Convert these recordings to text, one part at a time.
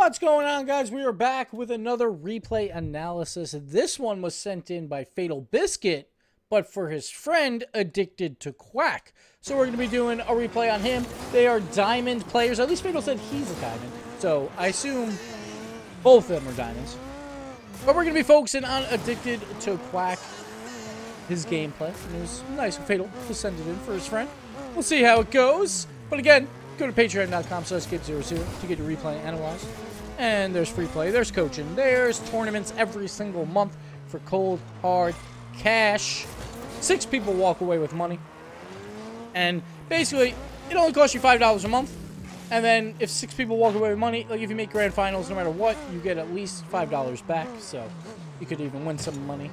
What's going on, guys? We are back with another replay analysis. This one was sent in by Fatal Biscuit, but for his friend, Addicted to Quack. So we're going to be doing a replay on him. They are diamond players. At least Fatal said he's a diamond. So I assume both of them are diamonds. But we're going to be focusing on Addicted to Quack, his gameplay. And it was nice of Fatal to send it in for his friend. We'll see how it goes. But again, go to patreon.com/Gibbs00 to get your replay analyzed. And there's free play, there's coaching, there's tournaments every single month for cold, hard cash. 6 people walk away with money. And basically, it only costs you $5 a month. And then if 6 people walk away with money, like if you make grand finals, no matter what, you get at least $5 back. So you could even win some money.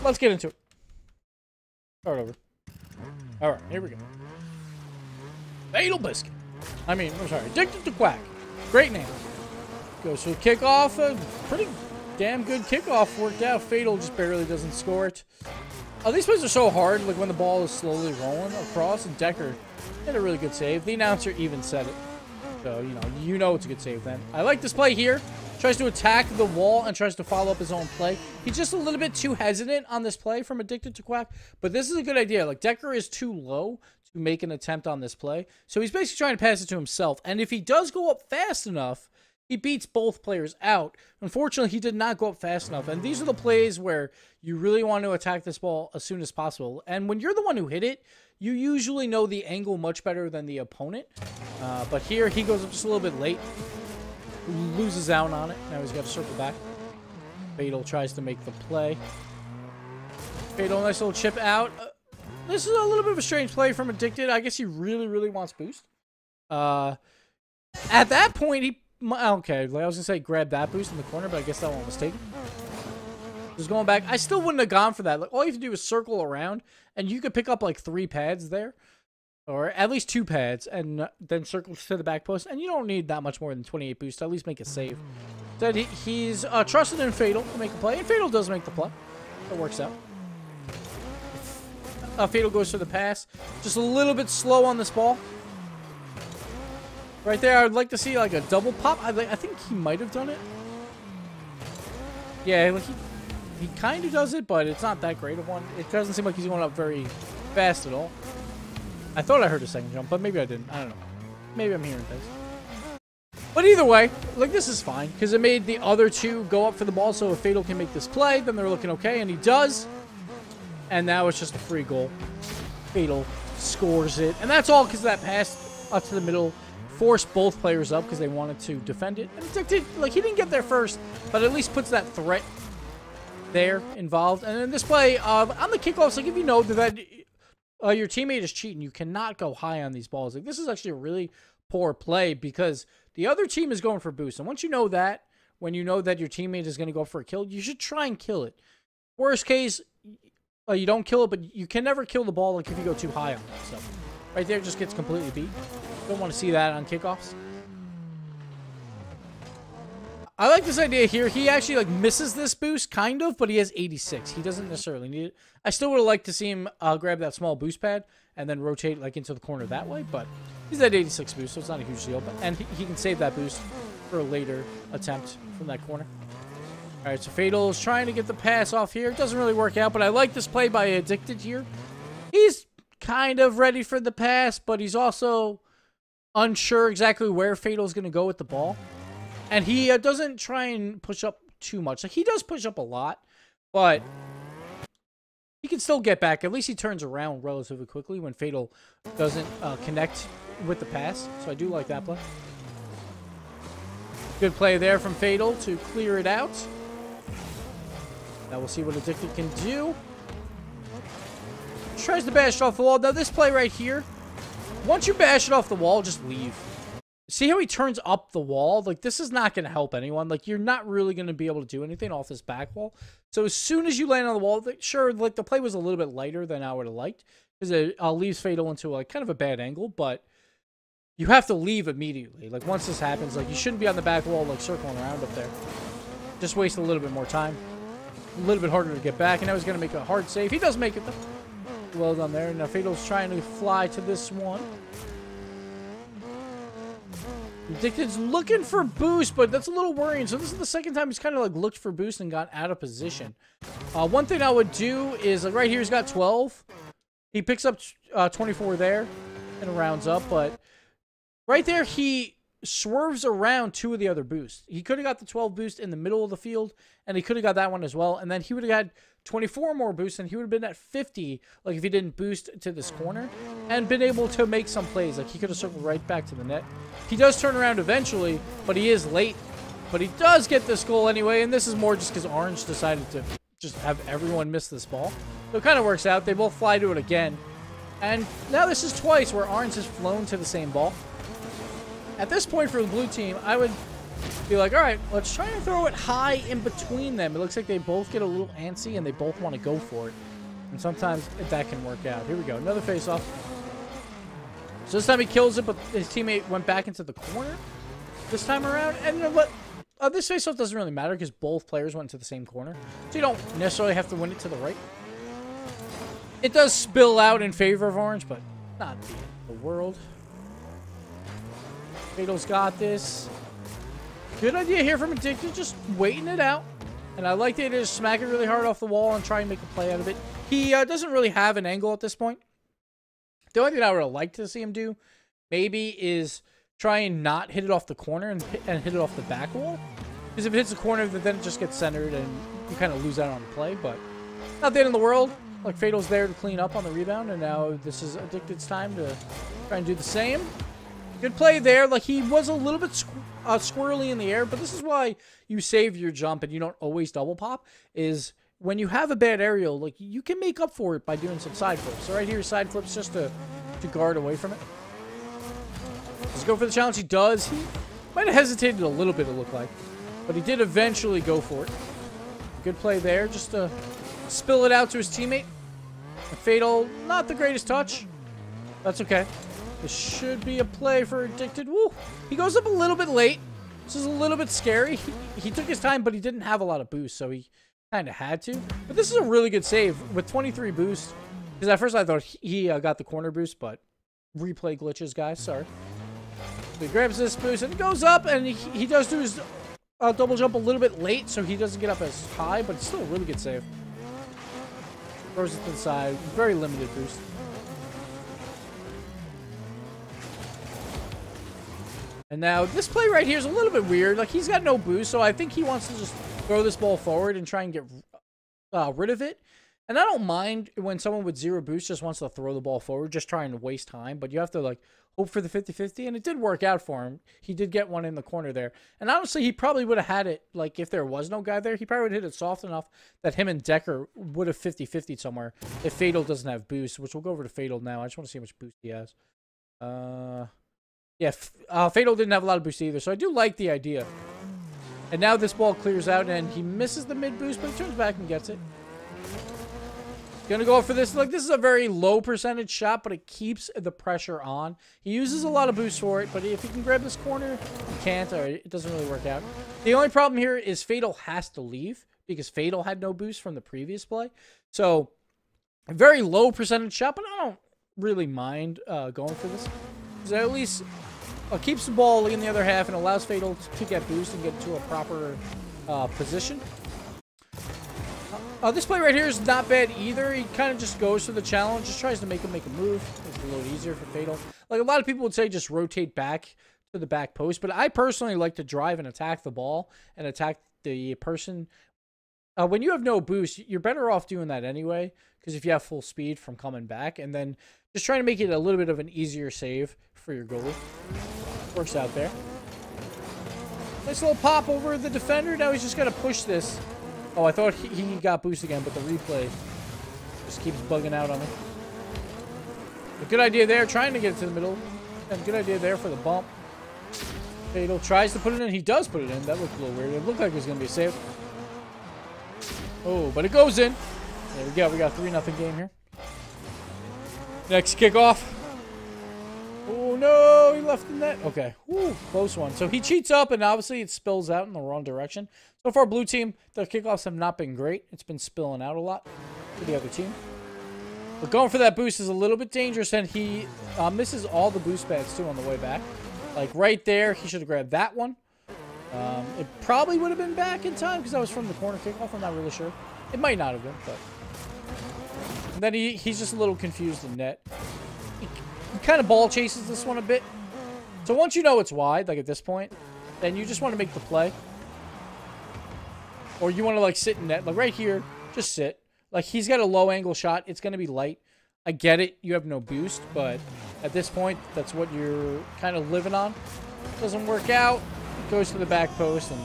Let's get into it. Start over. Alright, here we go. Fatal Biscuit. I'm sorry, Addicted to Quack. Great name. Goes for kickoff. A pretty damn good kickoff worked out. Fatal just barely doesn't score it. These plays are so hard, like when the ball is slowly rolling across, and Decker had a really good save. The announcer even said it. So, you know it's a good save then. I like this play here. Tries to attack the wall and tries to follow up his own play. He's just a little bit too hesitant on this play from Addicted to Quack. But this is a good idea. Like, Decker is too low to make an attempt on this play. So he's basically trying to pass it to himself. And if he does go up fast enough, he beats both players out. Unfortunately, he did not go up fast enough. And these are the plays where you really want to attack this ball as soon as possible. And when you're the one who hit it, you usually know the angle much better than the opponent. But here, he goes up just a little bit late. Loses out on it. Now he's got to circle back. Fatal tries to make the play. Fatal, nice little chip out. This is a little bit of a strange play from Addicted. I guess he really, really wants boost. At that point, he... Okay, like I was going to say grab that boost in the corner, but I guess that one was taken. Just going back. I still wouldn't have gone for that. Like, all you have to do is circle around, and you could pick up like 3 pads there. Or at least 2 pads, and then circle to the back post. And you don't need that much more than 28 boost to at least make a save. Then he's trusted in Fatal to make a play, and Fatal does make the play. It works out. Fatal goes for the pass. Just a little bit slow on this ball. Right there, I would like to see like a double pop. I think he might have done it. Yeah, like he kind of does it, but it's not that great of one. It doesn't seem like he's going up very fast at all. I thought I heard a second jump, but maybe I didn't. I don't know. Maybe I'm hearing things. But either way, like, this is fine, because it made the other 2 go up for the ball, so if Fatal can make this play, then they're looking okay, and he does. And now it's just a free goal. Fatal scores it. And that's all because that pass up to the middle forced both players up because they wanted to defend it. And Addicted, like, he didn't get there first, but at least puts that threat there involved. And in this play, on the kickoffs, like, if you know that your teammate is cheating, you cannot go high on these balls. Like, this is actually a really poor play because the other team is going for boost. And once you know that, when you know that your teammate is going to go for a kill, you should try and kill it. Worst case, you don't kill it, but you can never kill the ball like if you go too high on it. So right there just gets completely beat. Don't want to see that on kickoffs. I like this idea here. He actually like misses this boost, kind of, but he has 86. He doesn't necessarily need it. I still would have liked to see him grab that small boost pad and then rotate like into the corner that way, but he's at 86 boost, so it's not a huge deal. And he can save that boost for a later attempt from that corner. All right, so Fatal is trying to get the pass off here. It doesn't really work out, but I like this play by Addicted here. He's kind of ready for the pass, but he's also unsure exactly where Fatal's going to go with the ball. And he doesn't try and push up too much. Like, he does push up a lot, but he can still get back. At least he turns around relatively quickly when Fatal doesn't connect with the pass. So I do like that play. Good play there from Fatal to clear it out. Now we'll see what Addicted can do. Tries to bash it off the wall. Now this play right here, once you bash it off the wall, just leave. See how he turns up the wall? Like, this is not going to help anyone. Like, you're not really going to be able to do anything off this back wall. So as soon as you land on the wall, sure, like, the play was a little bit lighter than I would have liked. Because it leaves Fatal into, like, kind of a bad angle. But you have to leave immediately. Like, once this happens, like, you shouldn't be on the back wall, like, circling around up there. Just waste a little bit more time. A little bit harder to get back. And now he's going to make a hard save. He does make it, though. Well done there. Now Fatal's trying to fly to this one. Addicted's looking for boost, but that's a little worrying. So this is the second time he's kind of like looked for boost and got out of position. One thing I would do is like right here he's got 12. He picks up 24 there and rounds up, but right there he swerves around 2 of the other boosts. He could have got the 12 boost in the middle of the field, and he could have got that one as well, and then he would have had 24 more boosts, and he would have been at 50, like if he didn't boost to this corner, and been able to make some plays. Like he could have circled right back to the net. He does turn around eventually, but he is late. But he does get this goal anyway, and this is more just because Orange decided to just have everyone miss this ball. So it kind of works out. They both fly to it again. And now this is twice where Orange has flown to the same ball. At this point for the blue team, I would be like, all right, let's try and throw it high in between them. It looks like they both get a little antsy and they both want to go for it. And sometimes that can work out. Here we go. Another face-off. So this time he kills it, but his teammate went back into the corner this time around. And you know what? This face-off doesn't really matter because both players went to the same corner. So you don't necessarily have to win it to the right. It does spill out in favor of Orange, but not the end of the world. Fatal's got this. Good idea here from Addicted, just waiting it out. And I like the idea to smack it really hard off the wall and try and make a play out of it. He doesn't really have an angle at this point. The only thing I would like to see him do, maybe, is try and not hit it off the corner and hit it off the back wall. Because if it hits the corner, then it just gets centered and you kind of lose out on the play. But not the end of the world. Like, Fatal's there to clean up on the rebound, and now this is Addicted's time to try and do the same. Good play there. Like, he was a little bit squirrely in the air, but this is why you save your jump and you don't always double pop, is when you have a bad aerial, like, you can make up for it by doing some side flips. So right here, side flips just to guard away from it. Let's go for the challenge. He does. He might have hesitated a little bit, it looked like, but he did eventually go for it. Good play there, just to spill it out to his teammate. Fatal, not the greatest touch. That's okay. This should be a play for Addicted. Woo! He goes up a little bit late. This is a little bit scary. He took his time, but he didn't have a lot of boost, so he kind of had to. But this is a really good save with 23 boost. Because at first I thought he got the corner boost, but replay glitches, guys. Sorry. So he grabs this boost and goes up, and he does do his double jump a little bit late, so he doesn't get up as high, but it's still a really good save. Throws it to the side. Very limited boost. And now this play right here is a little bit weird. Like, he's got no boost, so I think he wants to just throw this ball forward and try and get rid of it. And I don't mind when someone with 0 boost just wants to throw the ball forward, just trying to waste time. But you have to, like, hope for the 50-50, and it did work out for him. He did get one in the corner there. And honestly, he probably would have had it, like, if there was no guy there, he probably would have hit it soft enough that him and Decker would have 50-50'd somewhere if Fatal doesn't have boost, which we'll go over to Fatal now. I just want to see how much boost he has. Yeah, Fatal didn't have a lot of boost either, so I do like the idea. And now this ball clears out, and he misses the mid-boost, but he turns back and gets it. Gonna go for this. Like, this is a very low percentage shot, but it keeps the pressure on. He uses a lot of boost for it, but if he can grab this corner, he can't, or it doesn't really work out. The only problem here is Fatal has to leave, because Fatal had no boost from the previous play. So, a very low percentage shot, but I don't really mind going for this. So at least keeps the ball in the other half and allows Fatal to get boost and get to a proper position. This play right here is not bad either. He kind of just goes for the challenge, just tries to make him make a move. It's a little easier for Fatal. Like, a lot of people would say just rotate back to the back post, but I personally like to drive and attack the ball and attack the person. When you have no boost, you're better off doing that anyway, because if you have full speed from coming back, and then just trying to make it a little bit of an easier save for your goalie. Works out there. Nice little pop over the defender. Now he's just got to push this. Oh, I thought he got boost again, but the replay just keeps bugging out on me. A good idea there, trying to get it to the middle. And good idea there for the bump. Fatal tries to put it in. He does put it in. That looked a little weird. It looked like it was going to be a save. Oh, but it goes in. There we go. We got a 3-0 game here. Next kickoff. Oh, no. He left the net. Okay. Woo, close one. So he cheats up, and obviously it spills out in the wrong direction. So far, blue team, their kickoffs have not been great. It's been spilling out a lot for the other team. But going for that boost is a little bit dangerous, and he misses all the boost pads, too, on the way back. Like right there, he should have grabbed that one. It probably would have been back in time because that was from the corner kickoff. I'm not really sure. It might not have been, but... And then he's just a little confused in net. He kind of ball chases this one a bit. So once you know it's wide, like at this point, then you just want to make the play. Or you want to like sit in net. Like right here, just sit. Like he's got a low angle shot. It's going to be light. I get it. You have no boost, but at this point, that's what you're kind of living on. Doesn't work out. It goes to the back post, and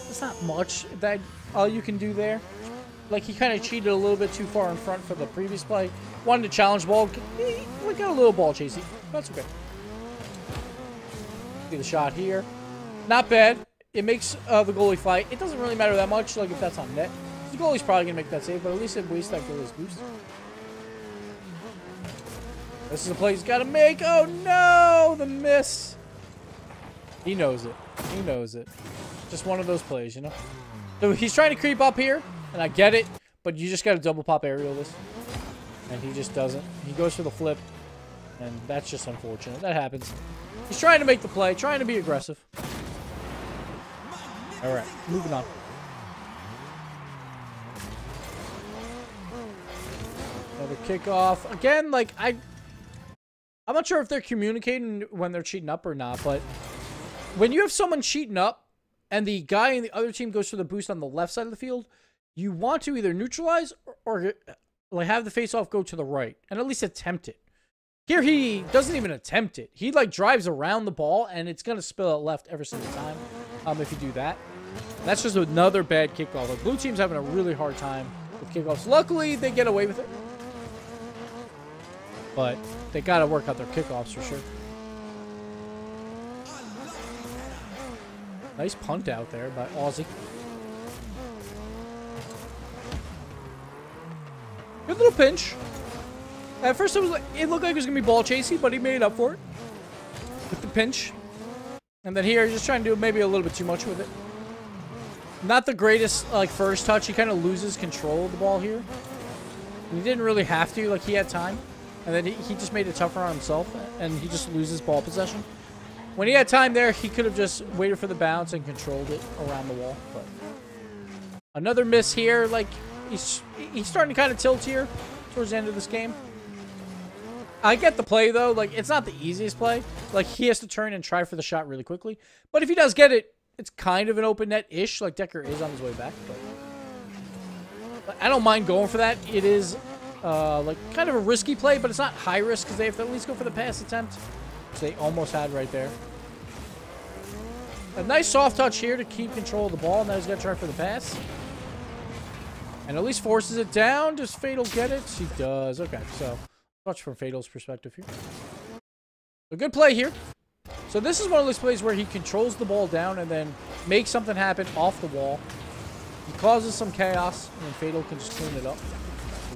there's not much that all you can do there. Like he kind of cheated a little bit too far in front for the previous play. Wanted to challenge ball. We got a little ball chasey. That's okay. See the shot here. Not bad. It makes the goalie fight. It doesn't really matter that much, like if that's on net. The goalie's probably going to make that save, but at least it wastes that goalie's boost. This is a play he's got to make. Oh, no! The miss. He knows it. He knows it. Just one of those plays, you know? So he's trying to creep up here, and I get it, but you just got to double pop aerial this. And he just doesn't. He goes for the flip, and that's just unfortunate. That happens. He's trying to make the play, trying to be aggressive. All right, moving on. Another kickoff. Again, like, I'm not sure if they're communicating when they're cheating up or not, but when you have someone cheating up and the guy in the other team goes for the boost on the left side of the field, you want to either neutralize or like have the face-off go to the right and at least attempt it. Here, he doesn't even attempt it. He, like, drives around the ball, and it's going to spill out left every single time if you do that. And that's just another bad kickoff. Like, blue team's having a really hard time with kickoffs. Luckily, they get away with it. But they got to work out their kickoffs for sure. Nice punt out there by Aussie. Good little pinch. At first, it looked like it was going to be ball chasey, but he made up for it with the pinch. And then here, he's just trying to do maybe a little bit too much with it. Not the greatest, like, first touch. He kind of loses control of the ball here. And he didn't really have to. Like, he had time. And then he just made it tougher on himself, and he just loses ball possession. When he had time there, he could have just waited for the bounce and controlled it around the wall. But another miss here. Like, he's starting to kind of tilt here towards the end of this game. I get the play, though. Like, it's not the easiest play. Like, he has to turn and try for the shot really quickly. But if he does get it, it's kind of an open net-ish. Like, Decker is on his way back. But I don't mind going for that. It is, like, kind of a risky play, but it's not high risk because they have to at least go for the pass attempt, which they almost had right there. A nice soft touch here to keep control of the ball. Now he's got to try for the pass. And at least forces it down. Does Fatal get it? He does. Okay, so much from Fatal's perspective here. A good play here. So this is one of those plays where he controls the ball down and then makes something happen off the wall. He causes some chaos, and then Fatal can just clean it up.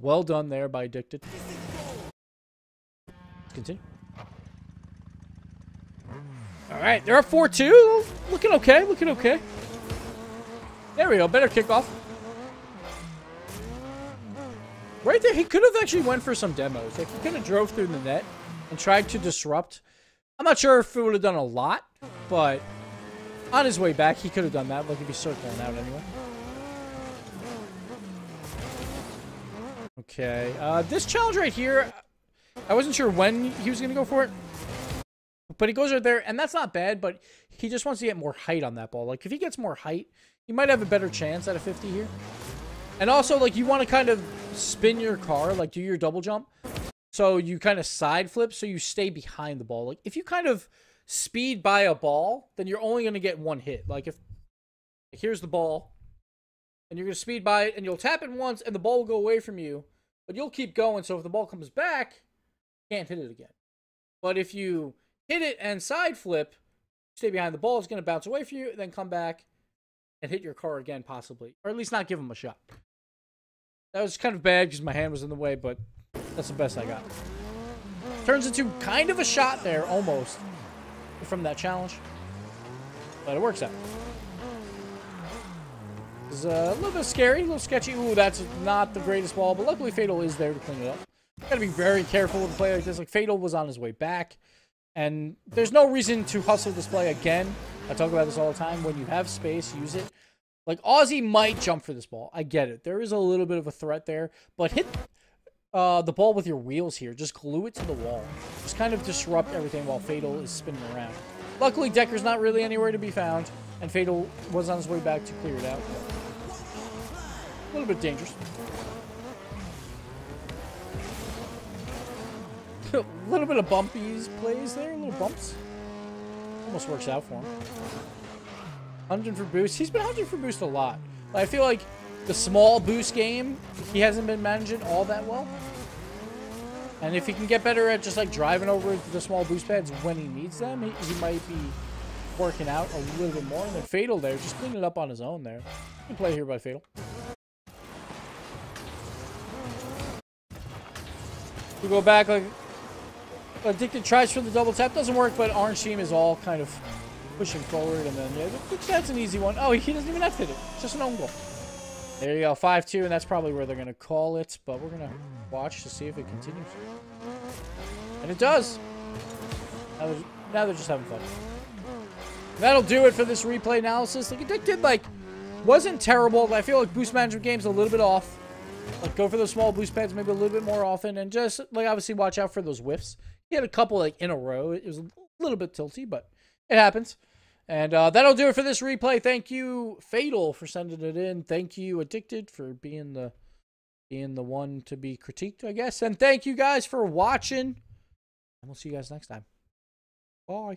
Well done there by Addicted. Continue. All right, they're up 4-2. Looking okay, looking okay. There we go, better kickoff. Right there, he could have actually went for some demos. Like, he could have drove through the net and tried to disrupt. I'm not sure if it would have done a lot, but on his way back, he could have done that. Like, if he's circling out anyway. Okay, this challenge right here, I wasn't sure when he was going to go for it. But he goes right there, and that's not bad, but he just wants to get more height on that ball. Like, if he gets more height, he might have a better chance at a 50 here. And also, like, you want to kind of spin your car, like, do your double jump. So you kind of side flip, so you stay behind the ball. Like, if you kind of speed by a ball, then you're only going to get one hit. Like, if here's the ball, and you're going to speed by it, and you'll tap it once, and the ball will go away from you. But you'll keep going, so if the ball comes back, you can't hit it again. But if you hit it and side flip, stay behind the ball, it's going to bounce away from you, and then come back and hit your car again, possibly. Or at least not give him a shot. That was kind of bad because my hand was in the way, but that's the best I got. Turns into kind of a shot there, almost, from that challenge. But it works out. It's a little bit scary, a little sketchy. Ooh, that's not the greatest ball, but luckily Fatal is there to clean it up. Gotta be very careful with a play like this. Like, Fatal was on his way back. And there's no reason to hustle this play again. I talk about this all the time. When you have space, use it. Like, Ozzy might jump for this ball. I get it. There is a little bit of a threat there. But hit the ball with your wheels here. Just glue it to the wall. Just kind of disrupt everything while Fatal is spinning around. Luckily, Decker's not really anywhere to be found. And Fatal was on his way back to clear it out. A little bit dangerous. A little bit of bumpies plays there. Little bumps. Almost works out for him. 100 for boost. He's been 100 for boost a lot. But I feel like the small boost game, he hasn't been managing all that well. And if he can get better at just like driving over the small boost pads when he needs them, he might be working out a little bit more. And then Fatal there, just cleaning it up on his own there. Good play here by Fatal. We go back like Addicted tries for the double tap. Doesn't work, but Orange Team is all kind of pushing forward. And then, yeah, that's an easy one. Oh, he doesn't even have to hit it. It's just an own goal. There you go. 5-2, and that's probably where they're going to call it. But we're going to watch to see if it continues. And it does. Now they're just having fun. That'll do it for this replay analysis. Like, Addicted, like, wasn't terrible. I feel like boost management game's a little bit off. Like, go for those small boost pads maybe a little bit more often. And just, like, obviously watch out for those whiffs. He had a couple, like, in a row. It was a little bit tilty, but it happens. And that'll do it for this replay. Thank you, Fatal, for sending it in. Thank you, Addicted, for being the one to be critiqued, I guess. And thank you guys for watching. And we'll see you guys next time. Bye.